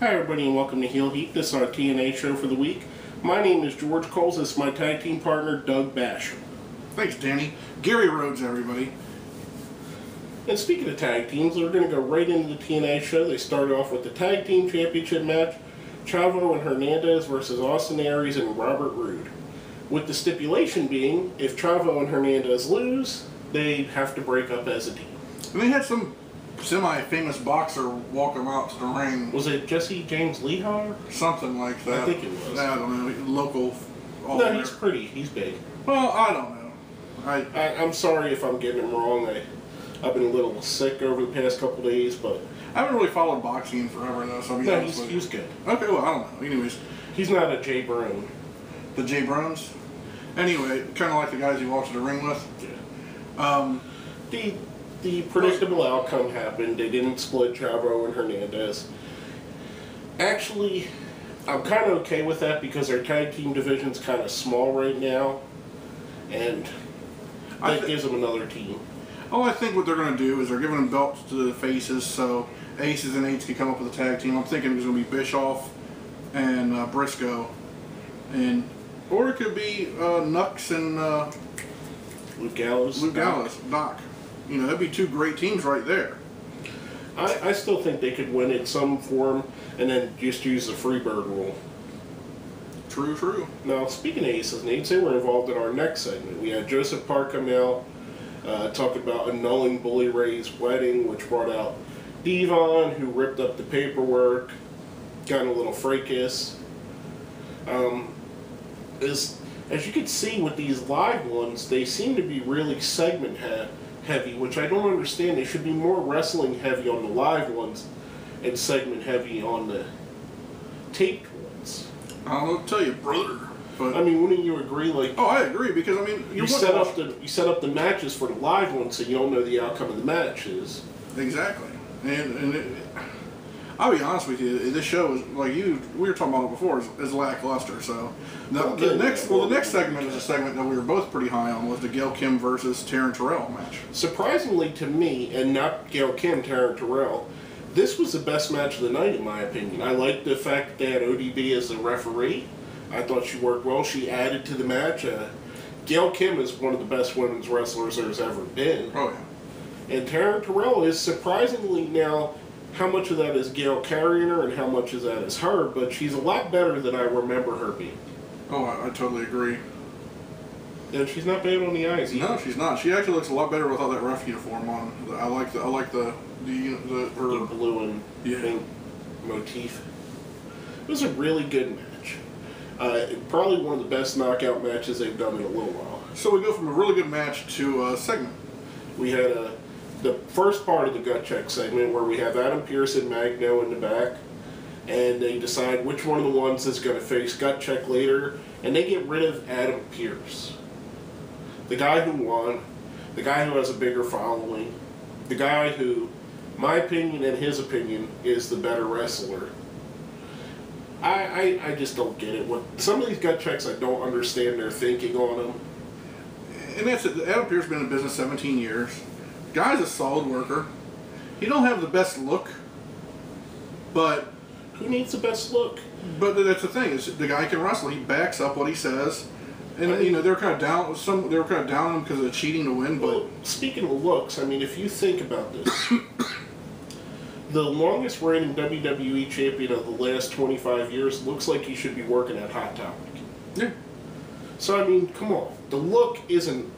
Hi everybody and welcome to Heel Heat. This is our TNA show for the week. My name is George Coles. This is my tag team partner, Doug Basham. Thanks, Danny. Gary Rhodes, everybody. And speaking of tag teams, we're going to go right into the TNA show. They started off with the tag team championship match, Chavo and Hernandez versus Austin Aries and Robert Roode. With the stipulation being, if Chavo and Hernandez lose, they have to break up as a team. And they had some semi-famous boxer walk them out to the ring. Was it Jesse James Lehigh? Something like that. I think it was. I don't know. Local. No, he's pretty. He's big. Well, I don't know. I'm sorry if I'm getting him wrong. I've been a little sick over the past couple days, but I haven't really followed boxing in forever, though. So no, he's good. Okay, well, I don't know. Anyways, he's not a Jay Brown. The Jay Browns. Anyway, kind of like the guys he walked to the ring with. Yeah. The predictable outcome happened. They didn't split Chavo and Hernandez. Actually, I'm kind of okay with that because our tag team division's kind of small right now, and that gives them another team. Oh, I think what they're going to do is they're giving them belts to the faces, so Aces and Eights can come up with a tag team. I'm thinking it's going to be Bischoff and Briscoe, or it could be Nux and Luke Gallows. Doc. You know, that'd be two great teams right there. I still think they could win in some form and then just use the Freebird rule. True. Now, speaking of Aces and Eights, they were involved in our next segment. We had Joseph Park come out, talk about annulling Bully Ray's wedding, which brought out Devon, who ripped up the paperwork, got in a little fracas. As you can see with these live ones, they seem to be really segment heavy, which I don't understand. They should be more wrestling heavy on the live ones and segment heavy on the taped ones. I don't know what to tell you, brother. But I mean, wouldn't you agree? Like, oh, I agree, because I mean, you set up the matches for the live ones, so you don't know the outcome of the matches. Exactly, and I'll be honest with you, this show is like we were talking about it before, is lackluster. So the next segment is a segment that we were both pretty high on, was the Gail Kim versus Terrell match. Surprisingly to me, and not Gail Kim, Terrell, this was the best match of the night in my opinion. I liked the fact that they had ODB as the referee. I thought she worked well. She added to the match. Gail Kim is one of the best women's wrestlers there's ever been. Oh yeah. And Terrell is surprisingly now. How much of that is Gail carrying her and how much of that is her, but she's a lot better than I remember her being. Oh, I totally agree. And she's not bad on the eyes either. No, she's not. She actually looks a lot better without that ref uniform on. I like the blue and pink motif. It was a really good match. Probably one of the best knockout matches they've done in a little while. So we go from a really good match to a segment. We had the first part of the gut check segment where we have Adam Pearce and Magno in the back, and they decide which one of the ones is going to face gut check later, and they get rid of Adam Pearce. The guy who won, the guy who has a bigger following, the guy who, my opinion and his opinion, is the better wrestler. I just don't get it. Some of these gut checks, I don't understand their thinking on them. And that's it. Adam Pearce has been in business 17 years. Guy's a solid worker. He don't have the best look, but who needs the best look? But that's the thing, is the guy can wrestle. He backs up what he says, and you know they're kind of down. They were kind of down on him because of the cheating to win. Well, speaking of looks, I mean, if you think about this, the longest reigning WWE champion of the last 25 years looks like he should be working at Hot Topic. Yeah. So I mean, come on. The look isn't.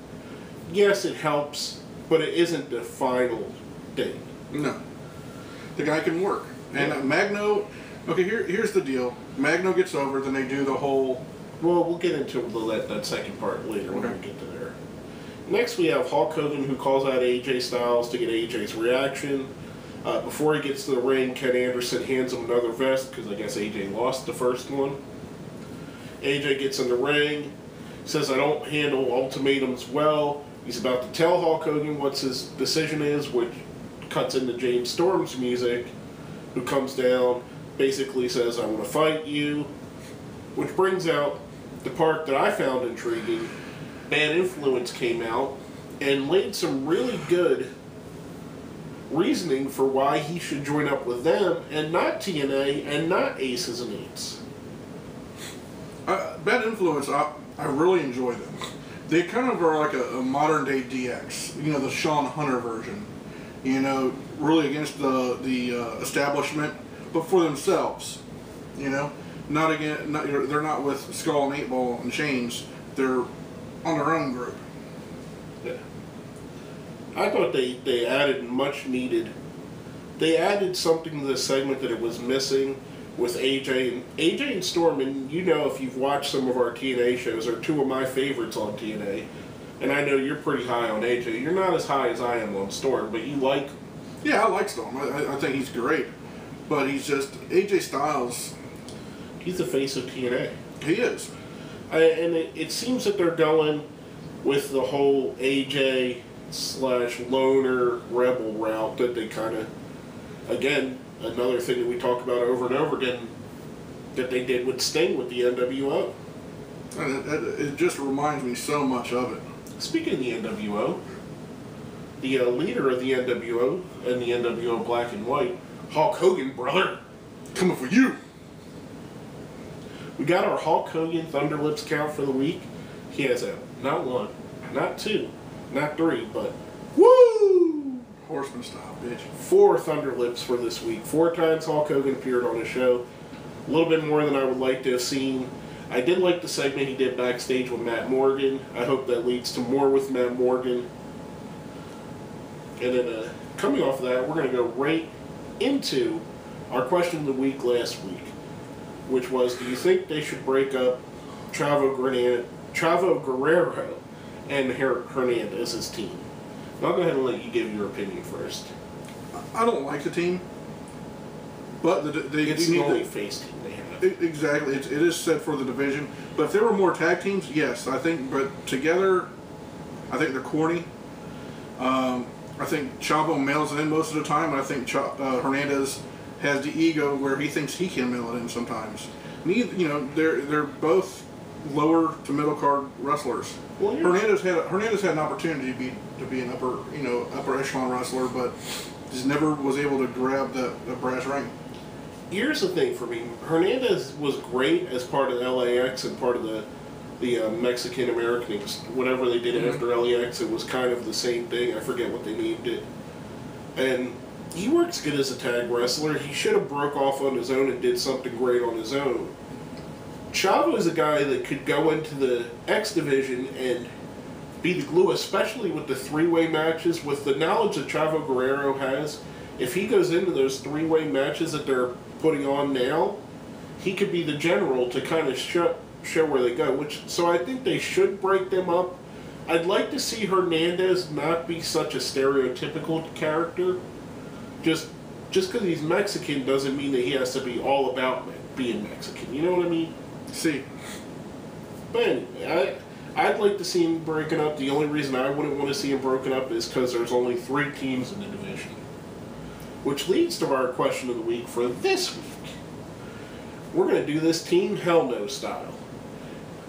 Yes, it helps. But it isn't the final thing. No. The guy can work. And Magno, okay, here's the deal. Magno gets over, then they do the whole... Well, we'll get into that second part later when we get to there. Next we have Hulk Hogan, who calls out AJ Styles to get AJ's reaction. Before he gets to the ring, Ken Anderson hands him another vest, because I guess AJ lost the first one. AJ gets in the ring, says, I don't handle ultimatums well. He's about to tell Hulk Hogan what his decision is, which cuts into James Storm's music, who comes down, basically says, I want to fight you, which brings out the part that I found intriguing. Bad Influence came out and laid some really good reasoning for why he should join up with them and not TNA and not Aces and Eights. Bad Influence, I really enjoy them. They kind of are like a modern day DX, you know, the Sean Hunter version. You know, really against the establishment, but for themselves. You know, they're not with Skull and 8-Ball and Chains. They're on their own group. Yeah. I thought they added much needed. They added something to the segment that it was missing with AJ and Storm. And you know, if you've watched some of our TNA shows, are two of my favorites on TNA. And I know you're pretty high on AJ. You're not as high as I am on Storm, but you like him. Yeah, I like Storm. I think he's great. But he's just, AJ Styles. He's the face of TNA. He is. And it seems that they're going with the whole AJ / loner rebel route that they kind of, again, another thing that we talk about over and over again, that they did with Sting with the NWO. And it just reminds me so much of it. Speaking of the NWO, the leader of the NWO and the NWO Black and White, Hulk Hogan, brother, Coming for you. we got our Hulk Hogan Thunderlips count for the week. He has not 1, not 2, not 3, but woo! Horseman style, bitch. 4 Thunderlips for this week. 4 times Hulk Hogan appeared on the show. A little bit more than I would like to have seen. I did like the segment he did backstage with Matt Morgan. I hope that leads to more with Matt Morgan. And then coming off of that, we're going to go right into our question of the week last week, which was, do you think they should break up Chavo Guerrero and Hernandez's team? And I'll go ahead and let you give your opinion first. I don't like the team, but It's the only face team they have. Exactly. It is set for the division. But if there were more tag teams, yes, I think. But together, I think they're corny. I think Chavo mails it in most of the time, and I think Hernandez has the ego where he thinks he can mail it in sometimes. They're both lower to middle card wrestlers. Well, Hernandez had an opportunity to be an upper echelon wrestler, but just never was able to grab the brass ring. Here's the thing for me. Hernandez was great as part of LAX and part of the Mexican American, whatever they did after LAX. It was kind of the same thing. I forget what they named it. And he works good as a tag wrestler. He should have broke off on his own and did something great on his own. Chavo is a guy that could go into the X division and be the glue, especially with the 3-way matches. With the knowledge that Chavo Guerrero has, if he goes into those 3-way matches that they're putting on now, he could be the general to kind of show where they go. So I think they should break them up. I'd like to see Hernandez not be such a stereotypical character. Just because he's Mexican doesn't mean that he has to be all about being Mexican. You know what I mean? See. But anyway, I'd like to see him broken up. The only reason I wouldn't want to see him broken up is because there's only 3 teams in the division. Which leads to our question of the week for this week. We're going to do this Team Hell No style.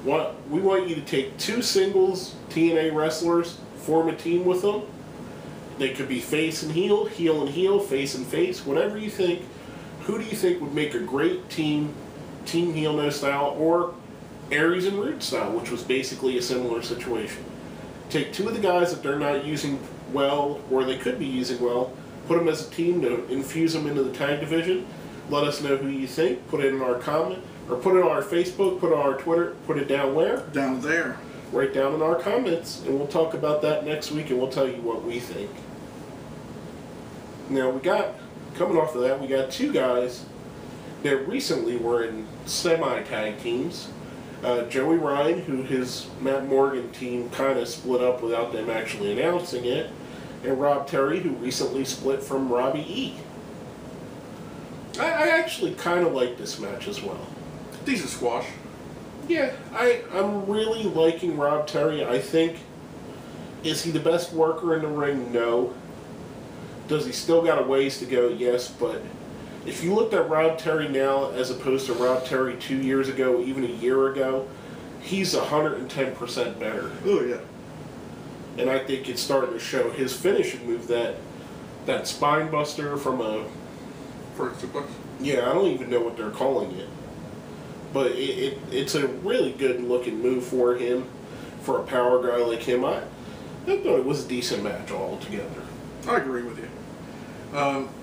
We want you to take 2 singles TNA wrestlers, form a team with them. They could be face and heel and heel, face and face, whatever you think. Who do you think would make a great team Heel No style, or Aries and Root style, which was basically a similar situation? Take 2 of the guys that they're not using well, or they could be using well, put them as a team to infuse them into the tag division. Let us know who you think. Put it in our comment, or put it on our Facebook, put it on our Twitter, put it down where? Down there. Right down in our comments, and we'll talk about that next week, and we'll tell you what we think. Now, coming off of that, we got 2 guys that recently were in semi-tag teams. Joey Ryan, who his Matt Morgan team kind of split up without them actually announcing it, and Rob Terry, who recently split from Robbie E. I actually kind of like this match as well. Decent squash. Yeah, I'm really liking Rob Terry. I think, is he the best worker in the ring? No. Does he still got a ways to go? Yes, but if you looked at Rob Terry now as opposed to Rob Terry 2 years ago, even a year ago, he's 110% better. Oh, yeah. And I think it's starting to show his finishing move that that spine buster from a... For suplex? Yeah, I don't even know what they're calling it. But it's a really good looking move for him, for a power guy like him. I thought it was a decent match altogether. I agree with you.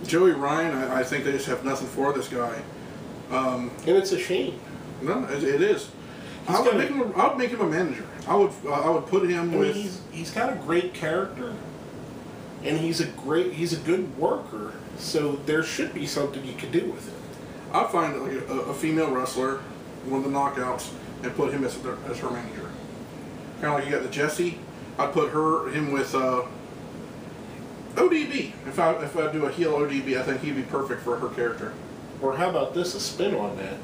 Joey Ryan, I think they just have nothing for this guy. And it's a shame. No, it is. I would make him a manager. I would put him with. He's got a great character, and he's a good worker. So there should be something you could do with him. I'd find like a female wrestler, one of the knockouts, and put him as her manager. Kind of like you got the Jessie. I'd put him with ODB. If I do a heel ODB, I think he'd be perfect for her character. Or how about this, a spin on that?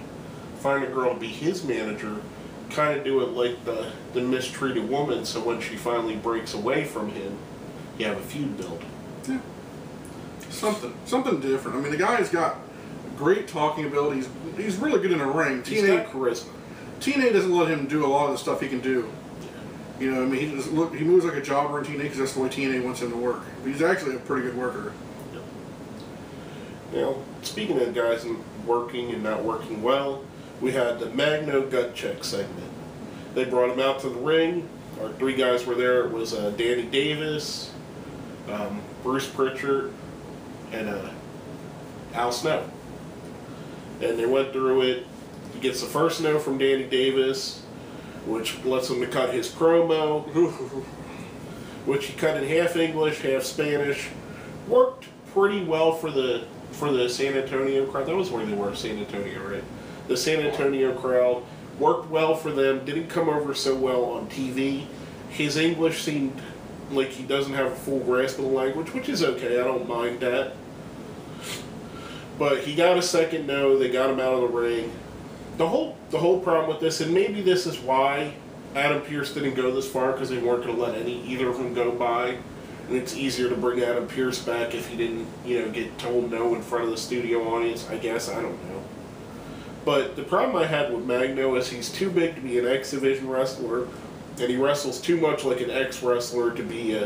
Find a girl to be his manager, kind of do it like the mistreated woman, so when she finally breaks away from him, you have a feud build. Yeah. Something different. I mean, the guy's got great talking abilities. He's really good in a ring. He's got charisma. TNA doesn't let him do a lot of the stuff he can do. You know, I mean, he moves like a jobber in TNA because that's the way TNA wants him to work. But he's actually a pretty good worker. Yep. Now, speaking of guys working and not working well, we had the Magno gut check segment. They brought him out to the ring. Our three guys were there. It was Danny Davis, Bruce Pritchard, and Al Snow. And they went through it. He gets the first no from Danny Davis, which lets him to cut his promo, which he cut in half English, half Spanish. Worked pretty well for the San Antonio crowd. That was where they were, San Antonio, right? The San Antonio crowd worked well for them. Didn't come over so well on TV. His English seemed like he doesn't have a full grasp of the language, which is okay. I don't mind that. But he got a second no. They got him out of the ring. The whole problem with this, and maybe this is why Adam Pearce didn't go this far, because they weren't going to let either of them go by, and it's easier to bring Adam Pearce back if he didn't, get told no in front of the studio audience. I guess, I don't know. But the problem I had with Magno is he's too big to be an X Division wrestler, and he wrestles too much like an X wrestler to be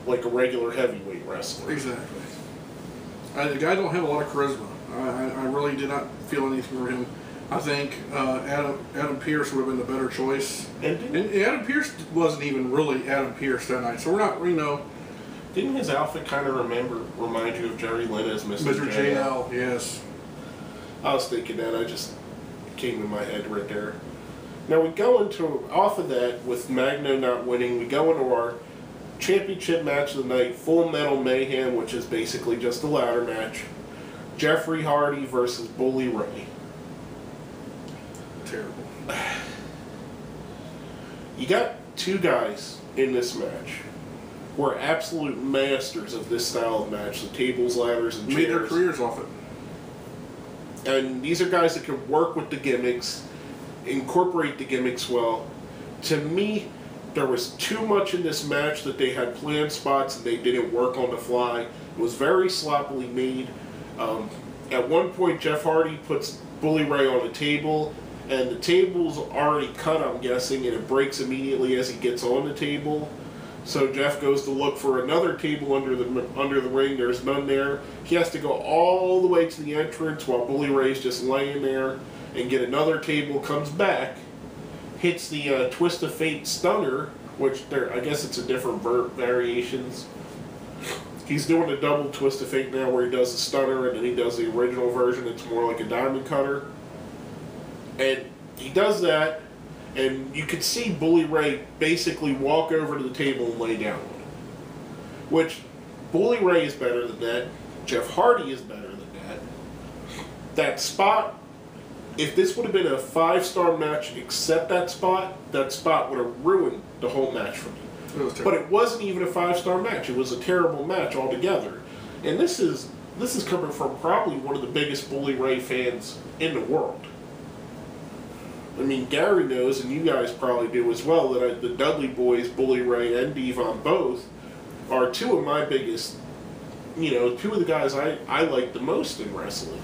like a regular heavyweight wrestler. Exactly. The guy don't have a lot of charisma. I really did not feel anything for him. I think Adam Pearce would have been the better choice. And Adam Pearce wasn't even really Adam Pearce that night, so we're not, Didn't his outfit kind of remind you of Jerry Lynn as Mr. JL? Yes. I was thinking that. I just came in my head right there. Now we go off of that, with Magno not winning, we go into our championship match of the night, Full Metal Mayhem, which is basically just a ladder match. Jeffrey Hardy versus Bully Ray. Terrible. You got two guys in this match who are absolute masters of this style of match, the tables, ladders, and chairs. Made their careers off it. And these are guys that can work with the gimmicks, incorporate the gimmicks well. To me, there was too much in this match that they had planned spots and they didn't work on the fly. It was very sloppily made. At one point, Jeff Hardy puts Bully Ray on a table, and the table's already cut, I'm guessing, and it breaks immediately as he gets on the table. So Jeff goes to look for another table under the ring. There's none there. He has to go all the way to the entrance while Bully Ray's just laying there and get another table, comes back, hits the Twist of Fate stunner, which I guess it's a different variations. He's doing a double Twist of Fate now where he does the stunner and then he does the original version. It's more like a diamond cutter. And he does that, and you could see Bully Ray basically walk over to the table and lay down on it. Which, Bully Ray is better than that. Jeff Hardy is better than that. That spot, if this would have been a 5-star match except that spot would have ruined the whole match for me. But it wasn't even a 5-star match. It was a terrible match altogether. And this is coming from probably one of the biggest Bully Ray fans in the world. I mean, Gary knows, and you guys probably do as well, that the Dudley Boys, Bully Ray and Devon both, are two of my biggest, two of the guys I like the most in wrestling.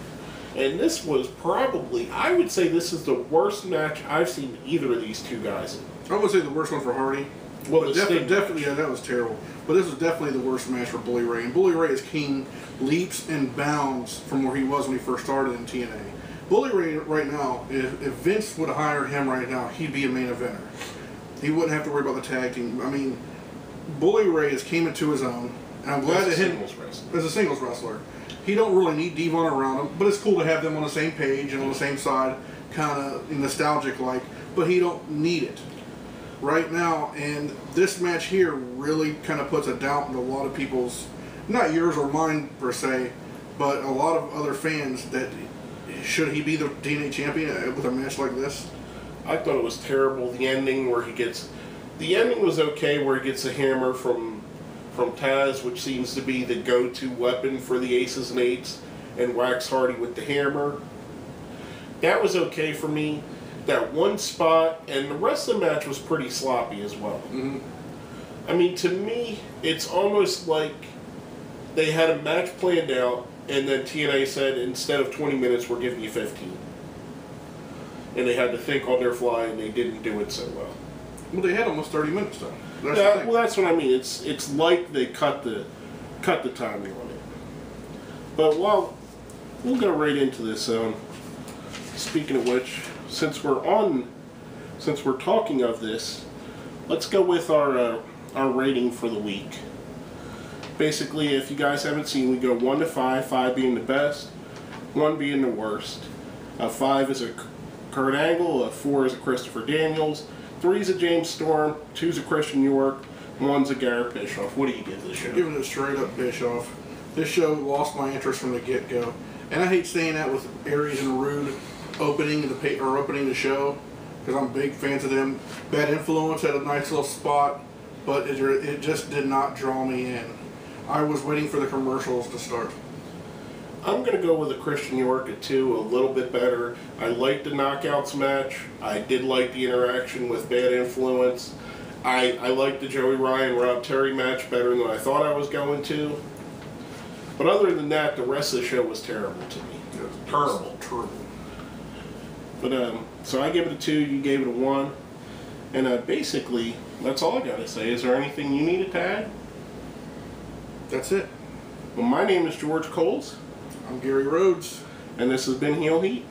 And this was probably, I would say this is the worst match I've seen either of these two guys in. I would say the worst one for Hardy. Well, but definitely, yeah, that was terrible. But this was definitely the worst match for Bully Ray. And Bully Ray is king, leaps and bounds from where he was when he first started in TNA. Bully Ray right now, if Vince would hire him right now, he'd be a main eventer. He wouldn't have to worry about the tag team. I mean, Bully Ray has came into his own, and I'm glad that him as a singles wrestler. He don't really need Devon around him, but it's cool to have them on the same page and on the same side, kind of nostalgic like. But he don't need it right now. And this match here really kind of puts a doubt in a lot of people's, not yours or mine per se, but a lot of other fans that should he be the TNA champion with a match like this? I thought it was terrible. The ending where he gets, the ending was okay where he gets a hammer from Taz, which seems to be the go-to weapon for the Aces and Eights, and whacks Hardy with the hammer. That was okay for me. That one spot, and the rest of the match was pretty sloppy as well. Mm-hmm. I mean, to me, it's almost like they had a match planned out, and then TNA said, instead of 20 minutes, we're giving you 15. And they had to think on their fly, and they didn't do it so well. Well, they had almost 30 minutes though. Well, that's what I mean. It's like they cut the timing on it. But we'll go right into this. Speaking of which, since we're talking of this, let's go with our rating for the week. Basically, if you guys haven't seen, we go 1 to 5, 5 being the best, 1 being the worst. 5 is a Kurt Angle, 4 is a Christopher Daniels, 3 is a James Storm, 2 is a Christian York, 1's a Garrett Bischoff. What do you give this show? I'm giving it straight up Bischoff. This show lost my interest from the get-go. And I hate saying that with Aries and Rude opening the show, because I'm big fans of them. Bad Influence had a nice little spot, but it just did not draw me in. I was waiting for the commercials to start. I'm going to go with a Christian York at 2, a little bit better. I liked the Knockouts match. I did like the interaction with Bad Influence. I liked the Joey Ryan Rob Terry match better than I thought I was going to. But other than that, the rest of the show was terrible to me. It was Terrible. But so I gave it a 2, you gave it a 1. And basically, that's all I got to say. Is there anything you needed to add? That's it. Well, my name is George Coles. I'm Gary Rhodes. And this has been Heel Heat.